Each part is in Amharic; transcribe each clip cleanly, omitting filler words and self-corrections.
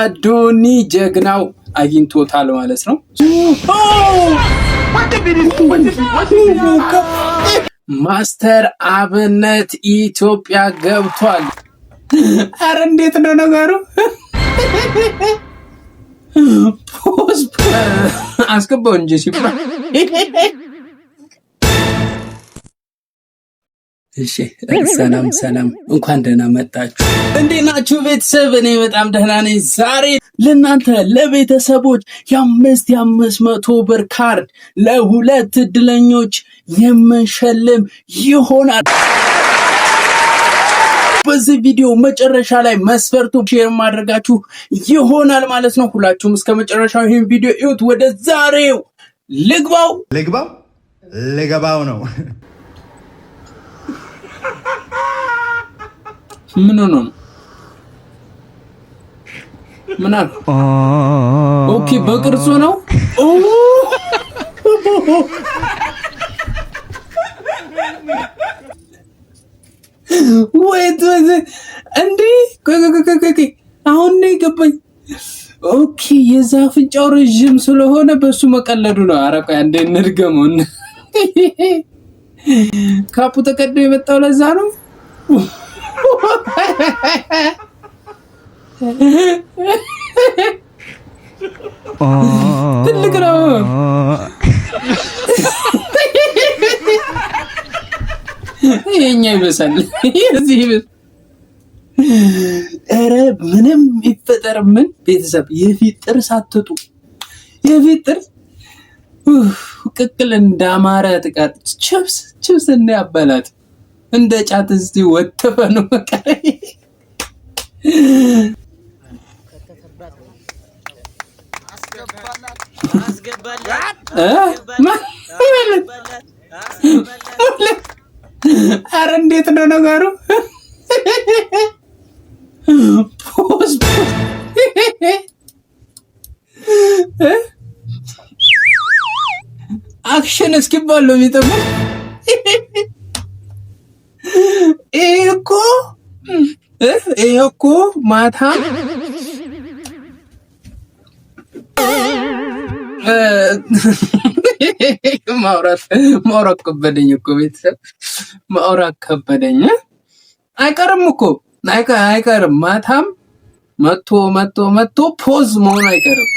አዶኒ ጀግናው አግኝቶታል ማለት ነው። ማስተር አብነት ኢትዮጵያ ገብቷል። አረ እንዴት ነው ነገሩ? ፖስት አስገባው እንጂ ሲባል እሺ ሰላም እንኳን ደህና መጣችሁ። እንዴት ናችሁ ቤተሰብ? እኔ በጣም ደህና ነኝ። ዛሬ ለእናንተ ለቤተሰቦች የ500 ብር ካርድ ለሁለት እድለኞች የምንሸልም ይሆናል። በዚህ ቪዲዮ መጨረሻ ላይ መስፈርቱ ሼር ማድረጋችሁ ይሆናል ማለት ነው። ሁላችሁም እስከ መጨረሻው ይሄን ቪዲዮ እዩት። ወደ ዛሬው ልግባው ነው። ምን ነው? ምን አለ? ኦኬ በቅርጹ ነው። ወይት እንዴ አሁን ነው የገባኝ። ኦኬ የዛ አፍንጫው ረጅም ስለሆነ በሱ መቀለዱ ነው። አረቃ እንደ እንድገመው ካፑ ተቀዶ የመጣው ለዛ ነው። ትልቅ ነው። የኛ ይበሳል እዚህ ይበስ። ኧረ ምንም ይፈጠር ምን ቤተሰብ የፊት ጥርስ አትጡ። የፊት ጥርስ ቅቅል እንዳማረ ጥቃት ችፕስ እና ያበላት እንደ ጫት እስቲ ወተፈ ነው በቃ። አረ እንዴት ነው ነገሩ? ፖስት አክሽን እስኪባል ነው የሚጠብቁት። ይሄ እኮ ማታ ማውራት ከበደኝ እኮ ቤተሰብ ማውራት ከበደኝ። አይቀርም እኮ አይቀርም። ማታም መቶ ፖዝ መሆኑ አይቀርም።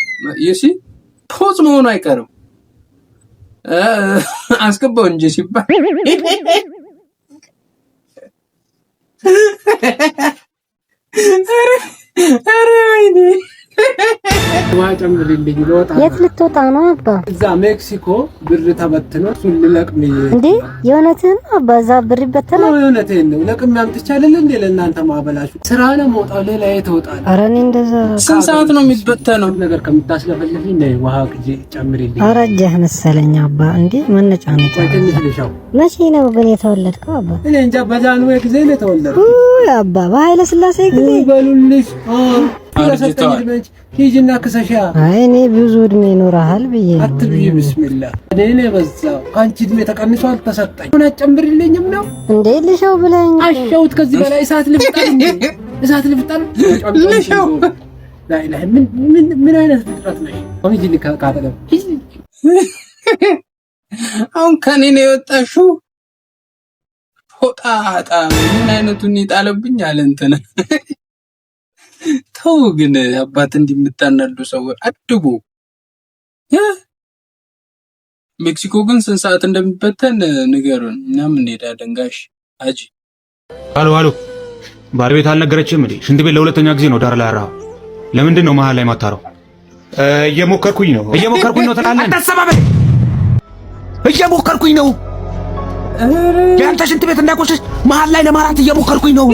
ይሲ ፖዝ መሆኑ አይቀርም። አስገባው እንጂ ሲባል አረ ወይኔ ማጨምርልኝ ልወጣ። የት ልትወጣ ነው አባ? እዛ ሜክሲኮ ብር ተበትኖ እሱን ልለቅም። እንዴ የእውነትህን ነው አባ? እዛ ብር ይበተናል? ነው የእውነቴን ነው። ለቅም ያምጥቻለል እንዴ ለእናንተ ማበላሹ ስራ ነው መውጣው። ሌላ የት እወጣለሁ? ኧረ እኔ እንደዛ ስንት ሰዓት ነው የሚበተነው? ነገር ከምታስለፈልልኝ ነይ ውሃ ግዜ ጨምሪልኝ። ኧረ እጅህ መሰለኝ አባ። እንዴ መነጫነጫ መቼ ነው ግን የተወለድከው አባ? እኔ እንጃ በጃንዌ ጊዜ ነው የተወለድኩት። አባ በኃይለ ሥላሴ ጊዜ በሉልሽ። ሂጂና ክሰሻ። አይ እኔ ብዙ እድሜ ይኖርሃል ብዬ ነው። አትብይ ቢስሚላህ። እኔ በዛው አንቺ እድሜ ተቀንሷል ተሰጠኝ። ምን አጨምርልኝም ነው እንዴ? ልሻው ብለኝ አሻውት። ከዚህ በላይ እሳት ልፍጣል እንዴ? እሳት ልፍጣል ልሻው። ላይላ ምን አይነት ፍጥረት ነሽ? ሂጂልኝ ካጠገብ ሂጂ። አሁን ከኔ ነው የወጣሽው ፎጣጣ። ምን አይነቱን ይጣለብኝ አለ እንትን። ተው ግን አባት እንዲምታናዱ ሰው አድቡ። ሜክሲኮ ግን ስንት ሰዓት እንደሚበተን ንገሩን፣ እኛም እንሄዳለን። ጋሽ አጂ አሎ ባለቤት አልነገረችም እንዴ? ሽንት ቤት ለሁለተኛ ጊዜ ነው ዳር ላይ አራው። ለምንድን ነው መሀል ላይ ማታረው? እየሞከርኩኝ ነው ትላለህ። አታሰባበል። እየሞከርኩኝ ነው። ያንተ ሽንት ቤት እንዳይቆሽሽ መሀል ላይ ለማራት እየሞከርኩኝ ነው።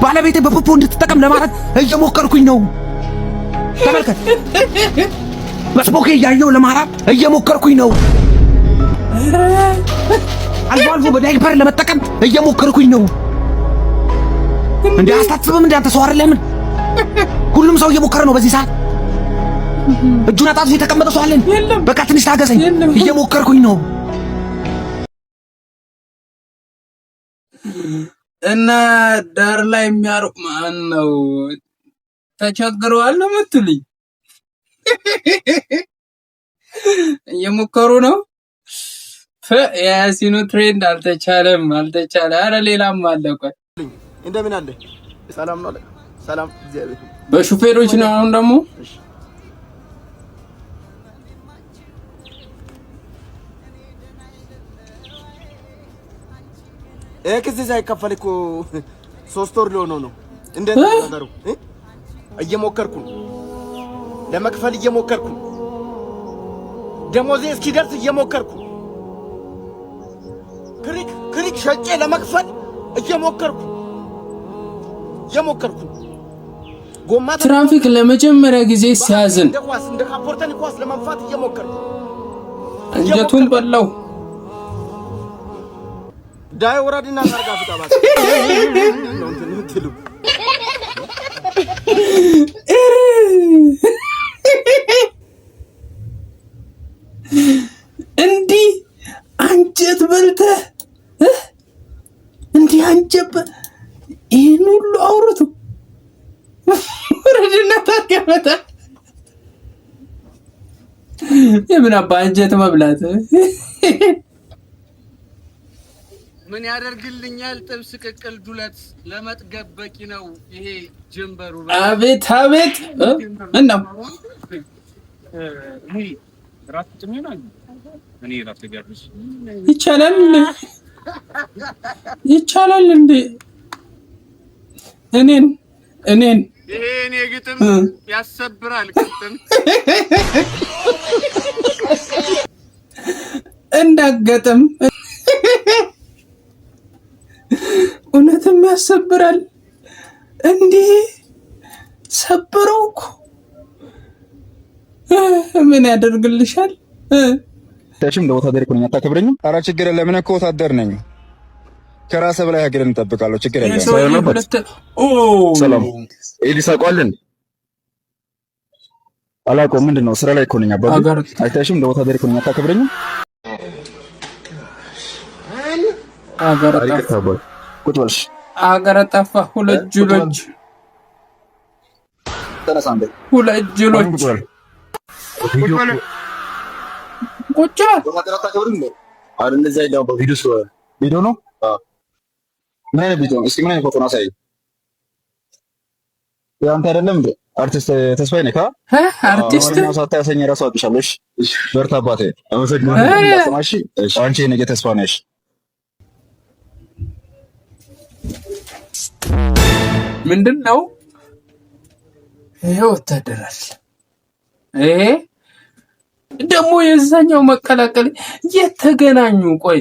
ባለቤቴ በፖፖ እንድትጠቀም ለማለት እየሞከርኩኝ ነው። ተመልከት፣ በስፖኬ እያየሁ ለማራት እየሞከርኩኝ ነው። አልፎ አልፎ በዳይፐር ለመጠቀም እየሞከርኩኝ ነው። እንዴ አስታጥብም እንዴ አንተ ሰው አይደለም? ሁሉም ሰው እየሞከረ ነው በዚህ ሰዓት። እጁን አጣጥፎ የተቀመጠ ሰው አለን? በቃ ትንሽ ታገሰኝ፣ እየሞከርኩኝ ነው። እና ዳር ላይ የሚያርቅ ማን ነው? ተቸግረዋል ነው የምትሉኝ? እየሞከሩ ነው። የያሲኑ ትሬንድ አልተቻለም። አረ ሌላም አለ። ቆይ እንደምን አለ? ሰላም ነው አለ። ሰላም እግዚአብሔር። በሹፌሮች ነው አሁን ደግሞ ኤክስ ሳይከፈል እኮ 3 ወር ሊሆነው ነው። እንዴት ነገሩ? እየሞከርኩ ለመክፈል እየሞከርኩ ደሞዜ እስኪደርስ እየሞከርኩ ክሪክ ሸጬ ለመክፈል እየሞከርኩ ጎማ ትራፊክ ለመጀመሪያ ጊዜ ሲያዝን እንደ ካፖርተን ኳስ ለመንፋት እየሞከርኩ አንጀቱን በላው። ዳይ ወራዲና ታርጋ ፍታባት ነው እንትሉ እንዲህ አንጀት በልተህ እንዲህ አንጀት ይሄን ሁሉ አውርቱ ወረድና ታከመታ የምን አባ አንጀት መብላት ምን ያደርግልኛል? ጥብስ ቅቅል ዱለት ለመጥገብ በቂ ነው ይሄ ጀንበሩ። አቤት አቤት እንደው ራት ጥሜናል እኔ ራት ልጋብዝ ይቻላል እንዴ? እኔን ይሄ እኔ ግጥም ያሰብራል። ግጥም እንዳገጥም እውነትም ያሰብራል እንዴ? ሰብረው እኮ ምን ያደርግልሻል? ታችም ለወታደር እኮ ነኝ። አታከብረኝም? ኧረ ችግር የለም። እኔ እኮ ወታደር ነኝ። ከራስ በላይ ሀገርን እንጠብቃለሁ። ችግር የለም። ሰላም ኤሊሳ ቋልን አላውቀውም። ምንድን ነው? ስራ ላይ እኮ ነኝ። አባባ አይታሽም? ለወታደር እኮ ነኝ። አታከብረኝም? ቁጭ በልሽ። አገረ ጠፋ። ሁለት ጅሎች ተነሳ። አንዴ ሁለት ጅሎች ቁጭ ወታደር አታከብርም ነው? አረ እንደዛ ይላው ቪዲዮ ነው። ምን አይነት ቪዲዮ ነው? እስኪ ምን አይነት ፎቶ ነው? አሳይ። ያንተ አይደለም እንዴ? አርቲስት ተስፋዬ ነህ? አርቲስት ነው። ሳታ ያሰኘ ራሱ አጥሻለሽ። በርታ አባቴ። አመሰግናለሁ። እሺ አንቺ ነገ ተስፋ ነሽ። ምንድነው ይሄ? ወታደር አይደል ይሄ? ደግሞ የዛኛው መቀላቀል የተገናኙ ቆይ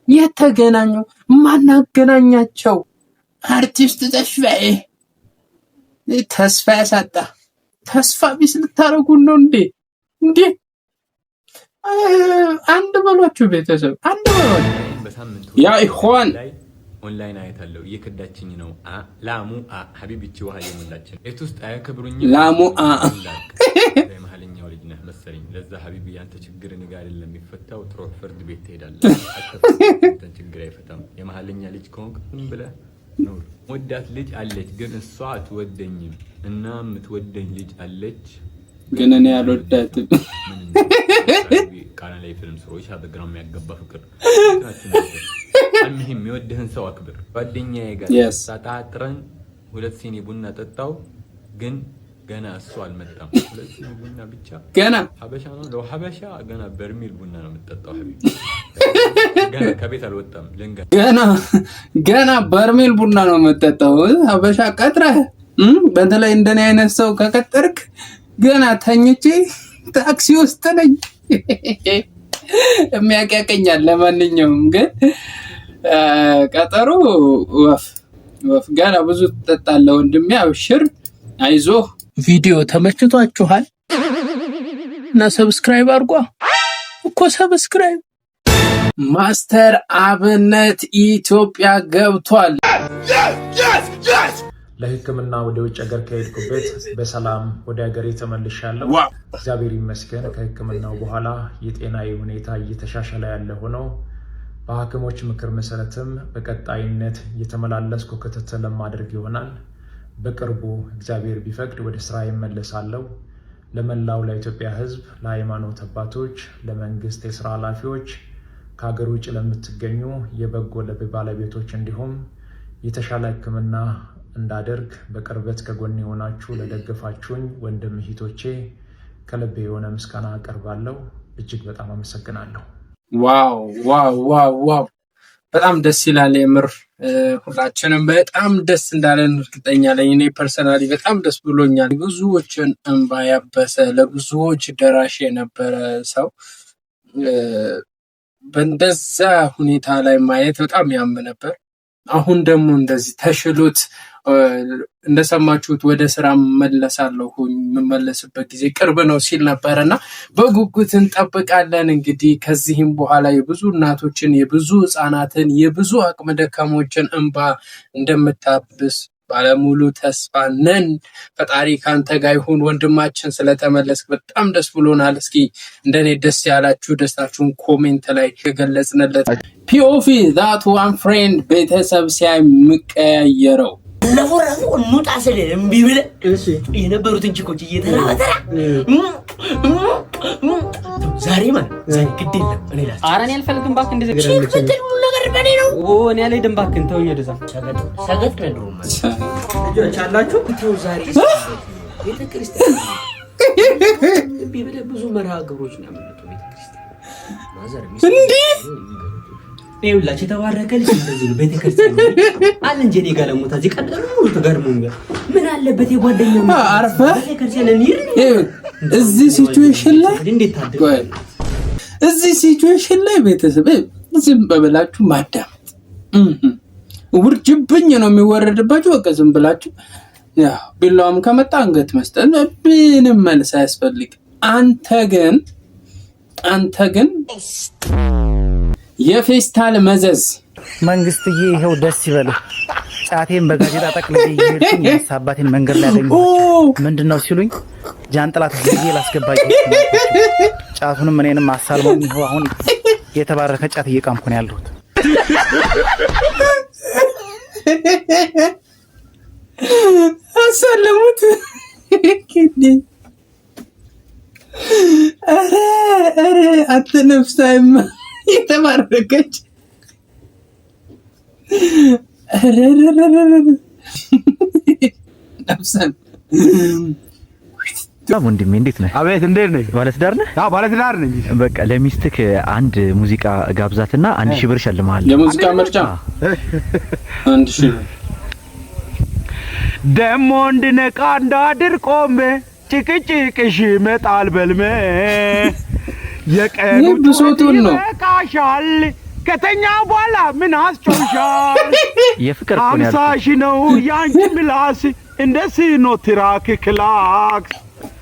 የተገናኙ ማናገናኛቸው? አርቲስት ተስፋዬ ተስፋ ያሳጣ ተስፋ ቢስ ልታረጉን ነው እንዴ? አንድ በሏችሁ ቤተሰብ፣ አንድ በሏችሁ ያ ኢኽዋን። ኦንላይን አይታለው እየከዳችኝ ነው። ላሙ ሀቢብቲ ውሃ የሞላችን እት ውስጥ አያከብሩኝ። ላሙ የመሀልኛው ልጅ ነህ መሰለኝ። ለዛ ሀቢብ ያንተ ችግር እኔ ጋር አይደለም የሚፈታው፣ ጥሩ ፍርድ ቤት ትሄዳለህ። አንተን ችግር አይፈታም። የመሀልኛ ልጅ ከሆንክ ምን ብለህ ኑር። ወዳት ልጅ አለች ግን እሷ አትወደኝም እና የምትወደኝ ልጅ አለች ግን እኔ አልወዳትም። ቃና ላይ ፊልም ስሮች አበግራም ያገባ ፍቅር አልሙሂም የወደህን ሰው አክብር። ጓደኛዬ ጋር ተጣጥረን 2 ሲኒ ቡና ጠጣው ግን ገና እሱ አልመጣም። 2 ሲኒ ቡና ብቻ ገና ሀበሻ ነው ለው ሀበሻ ገና በርሚል ቡና ነው የምጠጣው። ሀቢብ ገና ከቤት አልወጣም። ገና በርሚል ቡና ነው የምጠጣው። ሀበሻ ቀጥረህ በተለይ እንደኔ አይነት ሰው ከቀጠርክ ገና ተኝቼ ታክሲ ውስጥ ነኝ። የሚያቀቀኛል። ለማንኛውም ግን ቀጠሮ ወፍ ገና ብዙ ትጠጣለህ ወንድሜ፣ አብሽር፣ አይዞህ። ቪዲዮ ተመችቷችኋል እና ሰብስክራይብ አድርጓ እኮ ሰብስክራይብ። ማስተር አብነት ኢትዮጵያ ገብቷል። ለሕክምና ወደ ውጭ ሀገር ከሄድኩበት በሰላም ወደ ሀገሬ ተመልሻለሁ። እግዚአብሔር ይመስገን። ከሕክምናው በኋላ የጤናዬ ሁኔታ እየተሻሻለ ያለ ሆኖ በሐኪሞች ምክር መሰረትም በቀጣይነት እየተመላለስኩ ክትትል ለማድረግ ይሆናል። በቅርቡ እግዚአብሔር ቢፈቅድ ወደ ስራ ይመለሳለሁ። ለመላው ለኢትዮጵያ ሕዝብ፣ ለሃይማኖት አባቶች፣ ለመንግስት የስራ ኃላፊዎች፣ ከሀገር ውጭ ለምትገኙ የበጎ ልብ ባለቤቶች እንዲሁም የተሻለ ሕክምና እንዳደርግ በቅርበት ከጎኔ ሆናችሁ ለደገፋችሁኝ ወንድም እህቶቼ ከልቤ የሆነ ምስጋና አቀርባለሁ። እጅግ በጣም አመሰግናለሁ። ዋው ዋው ዋው ዋው! በጣም ደስ ይላል የምር። ሁላችንም በጣም ደስ እንዳለን እርግጠኛ ነኝ። እኔ ፐርሰናሊ በጣም ደስ ብሎኛል። ብዙዎችን እንባ ያበሰ ለብዙዎች ደራሽ የነበረ ሰው በእንደዛ ሁኔታ ላይ ማየት በጣም ያም ነበር። አሁን ደግሞ እንደዚህ ተሽሎት እንደሰማችሁት ወደ ስራ መለሳለሁ የምመለስበት ጊዜ ቅርብ ነው ሲል ነበርና በጉጉት እንጠብቃለን። እንግዲህ ከዚህም በኋላ የብዙ እናቶችን የብዙ ህፃናትን የብዙ አቅመ ደካሞችን እንባ እንደምታብስ ባለሙሉ ተስፋ ነን። ፈጣሪ ካንተ ጋር ይሁን። ወንድማችን ስለተመለስክ በጣም ደስ ብሎናል። እስኪ እንደኔ ደስ ያላችሁ ደስታችሁን ኮሜንት ላይ የገለጽንለት። ፒኦቪ ዛት ዋን ፍሬንድ ቤተሰብ ሲያይ ምቀያየረው ለፎራፉ እንውጣ ስለኝ እምቢ ብለህ የነበሩትን ቺኮች እየተራተራ ዛሬ ማለት ዛሬ ግድ የለም እኔ ላስ አራኔ አልፈልግም ባክ እንደዚህ ቺክ ብትል ሁሉ ነገር በኔ ነው። እኔ ላይ ደምባክን ተውኝ። ወደዛ ሰገጥ ነው ልጆች አላችሁ ተው። ዛሬ ቤተክርስቲያን እምቢ ብለህ ብዙ መርሃ ግብሮች ነው ያመጡት ቤተክርስቲያን ማዘር እንዴ ይኸውላችሁ የተባረከ ልጅ እንደዚህ ነው ቤተክርስቲያን አለ እንጂ እኔ ጋር ለሞታ እዚህ ቀደም ነው ተገርሞኛል። ምን አለበት የጓደኛው አርፈ ቤተክርስቲያን እንሂድ። እዚህ ሲቹዌሽን ላይ እንዴት ታደርጋለህ? እዚህ ሲቹዌሽን ላይ ቤተሰብ ዝም ብላችሁ ማዳመጥ ውርጅብኝ ነው የሚወረድባችሁ። በቃ ዝም ብላችሁ ያው ቢላውም ከመጣ አንገት መስጠት ምንም መልስ አያስፈልግ። አንተ ግን የፌስታል መዘዝ መንግስትዬ ይሄው ደስ ይበል። ጫቴን በጋዜጣ ጠቅልዬ ይሄድኩኝ አባቴን መንገድ ላይ አገኘሁ። ምንድነው ሲሉኝ ጃንጥላት ዝዬ ላስገባኝ ጫቱንም እኔንም አሳልሞኝ ይሄው አሁን የተባረከ ጫት እየቃምኩ ነው ያለሁት። አሳለሙት ከዲ አረ አትነፍሳይማ የተባረከች ነፍሳን ወንድሜ እንዴት ነህ? አቤት እንዴት ነህ? ባለትዳር ነህ? አዎ ባለትዳር ነኝ። በቃ ለሚስትክ አንድ ሙዚቃ ጋብዛትና 1000 ብር ሸልማለሁ። የሙዚቃ ምርጫ 1000 ደሞ እንድነቃ እንዳድርቆም ጭቅጭቅሽ መጣል በልመ የቀኑ ብሶቱን ነው ቃሻል ከተኛ በኋላ ምን አስጮሻል? የፍቅር ኮን ያልኩ 50 ነው ያንቺ ምላስ እንደ ሲኖ ትራክ ክላክስ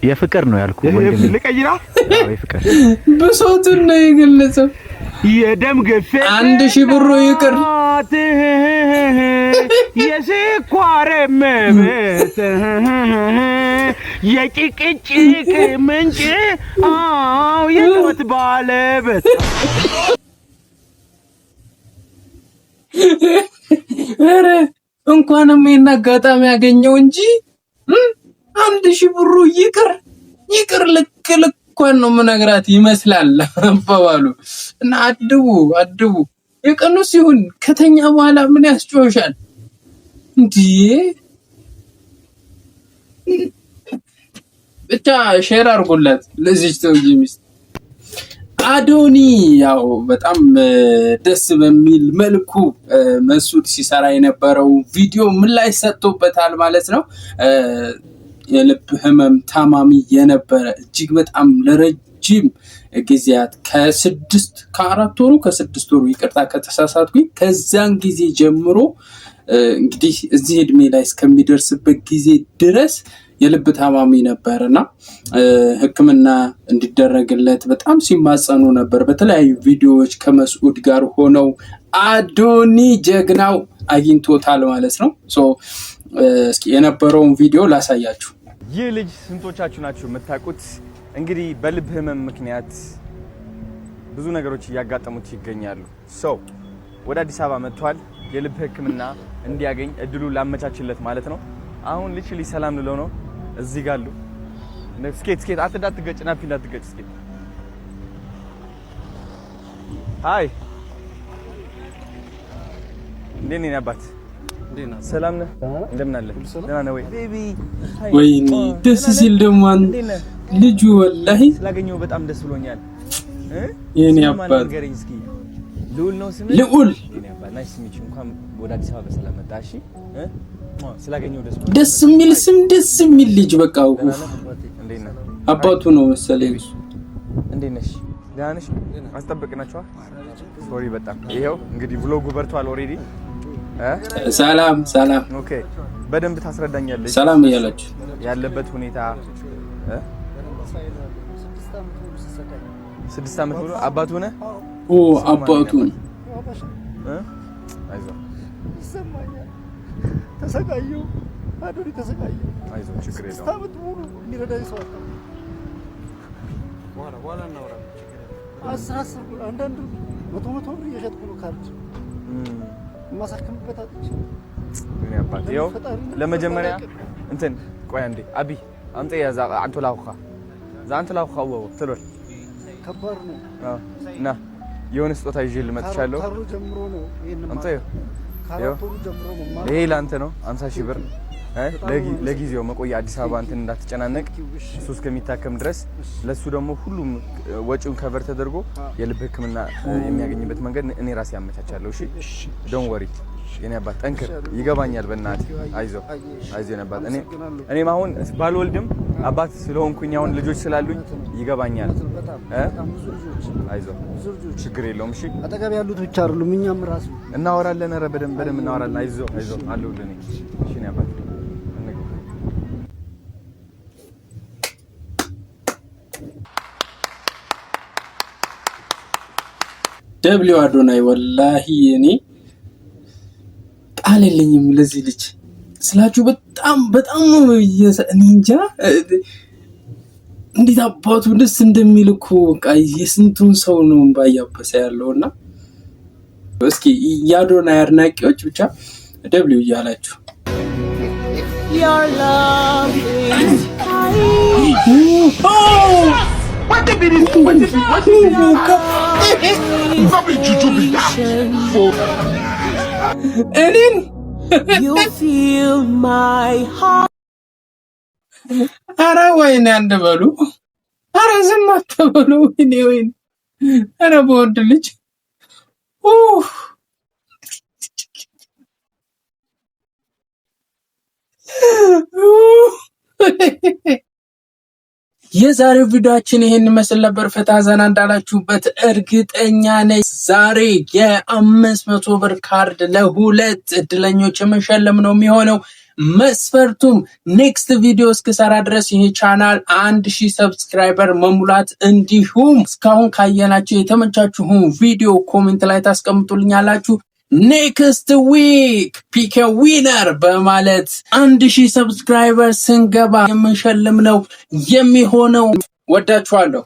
የፍቅር ነው ያልኩ ወንድሜ። ልቀይራ? አዎ የፍቅር ብሶቱን ነው የገለጸው። የደም ግፊት 1000 ብሩ ይቅር የስኳር መብት የጭቅጭቅ ምንጭ አው የህይወት ባለበት ኧረ እንኳንም ይሄን አጋጣሚ ያገኘው እንጂ 1000 ብሩ ይቅር ልኳን ነው ምነግራት ይመስላል አባባሉ። እና አድቡ የቀኑ ሲሆን ከተኛ በኋላ ምን ያስጮሻል እንዴ? ብቻ ሼር አድርጉላት ለዚህ ተውዬ ሚስት አዶኒ። ያው በጣም ደስ በሚል መልኩ መስዑድ ሲሰራ የነበረው ቪዲዮ ምን ላይ ሰጥቶበታል ማለት ነው። የልብ ህመም ታማሚ የነበረ እጅግ በጣም ለረጅም ጊዜያት ከ4 ወሩ ከ6 ወሩ ይቅርታ ከተሳሳትኩኝ ከዛን ጊዜ ጀምሮ እንግዲህ እዚህ እድሜ ላይ እስከሚደርስበት ጊዜ ድረስ የልብ ታማሚ ነበርና ህክምና እንዲደረግለት በጣም ሲማጸኑ ነበር። በተለያዩ ቪዲዮዎች ከመስዑድ ጋር ሆነው አዶኒ ጀግናው አግኝቶታል ማለት ነው። እስኪ የነበረውን ቪዲዮ ላሳያችሁ። ይህ ልጅ ስንቶቻችሁ ናችሁ የምታውቁት? እንግዲህ በልብ ህመም ምክንያት ብዙ ነገሮች እያጋጠሙት ይገኛሉ። ወደ አዲስ አበባ መጥቷል። የልብ ህክምና እንዲያገኝ እድሉ ላመቻችለት ማለት ነው። አሁን ሊትራሊ ሰላም ልለው ነው እዚህ ጋር አሉ ስኬት አትዳትገጭ ናፒ እንዳትገጭ ስኬት ሃይ እንዴት ነህ አባት ሰላም ነህ እንደምን አለ ደህና ነህ ወይ ቤቢ ወይኔ ደስ ሲል ደግሞ ልጁ ወላሂ ስላገኘው በጣም ደስ ብሎኛል የኔ አባት ንገረኝ እስኪ ልዑል ነው ስምህ ልዑል የኔ አባት ናይስ ሚች እንኳን ወደ አዲስ አበባ በሰላም መጣህ እሺ ስላገኘው ደስ የሚል ስም ደስ የሚል ልጅ በቃ አባቱ ነው መሰለኝ እንዴት ነሽ ደህና ነሽ አስጠብቅናችኋል ሶሪ በጣም ይሄው እንግዲህ ብሎጉ በርቷል ኦሬዲ ሰላም ኦኬ በደንብ ታስረዳኛለሽ ሰላም እያላችሁ ያለበት ሁኔታ 6 ዓመት ብሎ አባቱ ነህ አባቱ አይዞህ ተሰቃየሁ አዶኒ ተሰቃየሁ አይዞህ ችግር የለውም 6 ዓመት ሙሉ የሚረዳኝ ሰው አጣሁ በኋላ እናወራለን አስር አንዳንዱ መቶ ብር እየሸጥኩ ነው ካርድ ማሳከምበት አጥቼ ምን ያባል ይኸው ለመጀመሪያ እንትን ቆይ አንዴ አቢ አምጤ ያዛ አንተ ላውኻ ወው ትሎል ከባድ ነው እና የሆነ ስጦታ ይዤ ልመጥቻለሁ ካርዱ ጀምሮ ነው አምጤ ይሄ ላንተ ነው 50,000 ብር ለጊዜው መቆያ አዲስ አበባ እንትን እንዳትጨናነቅ እሱ እስከሚታከም ድረስ ለሱ ደግሞ ሁሉም ወጪውን ከቨር ተደርጎ የልብ ህክምና የሚያገኝበት መንገድ እኔ ራሴ ያመቻቻለሁ እሺ ዶንት ወሪ የኔ አባት ጠንክር ይገባኛል በእናትህ አይዞህ ነበር እኔም አሁን ባልወልድም አባት ስለሆንኩኝ አሁን ልጆች ስላሉኝ ይገባኛል አይዞህ ችግር የለውም እሺ አጠገብ ያሉት ብቻ አይደሉም እኛም ራሱ እናወራለን ኧረ በደንብ እናወራለን አይዞህ አለሁልህ እሺ የኔ አባት ደብሊው አዶናይ ወላሂ እኔ ቃል የለኝም ለዚህ ልጅ ስላችሁ በጣም እኔ እንጃ እንዴት አባቱ ደስ እንደሚልኩ በቃ የስንቱን ሰው ነው ባያበሰ ያለውና እስኪ የአዶናይ አድናቂዎች ብቻ ደብሊው እያላችሁ Your love is What the be this? What You feel my heart. Ara wayne andebelu. Ara ዝም አትበሉ ወይኔ ara በወንድ ልጅ የዛሬው ቪዲዮአችን ይሄን መስል ነበር። ፈታ ዘና እንዳላችሁበት እርግጠኛ ነኝ። ዛሬ የ500 ብር ካርድ ለሁለት እድለኞች የምንሸልም ነው የሚሆነው። መስፈርቱም ኔክስት ቪዲዮ እስከሰራ ድረስ ይሄ ቻናል 1000 ሰብስክራይበር መሙላት እንዲሁም እስካሁን ካየናችሁ የተመቻችሁን ቪዲዮ ኮሜንት ላይ ታስቀምጡልኛላችሁ። ኔክስት ዊክ ፒክ ዊነር በማለት 1000 ሰብስክራይበር ስንገባ የምንሸልም ነው የሚሆነው። ወዳችኋለሁ።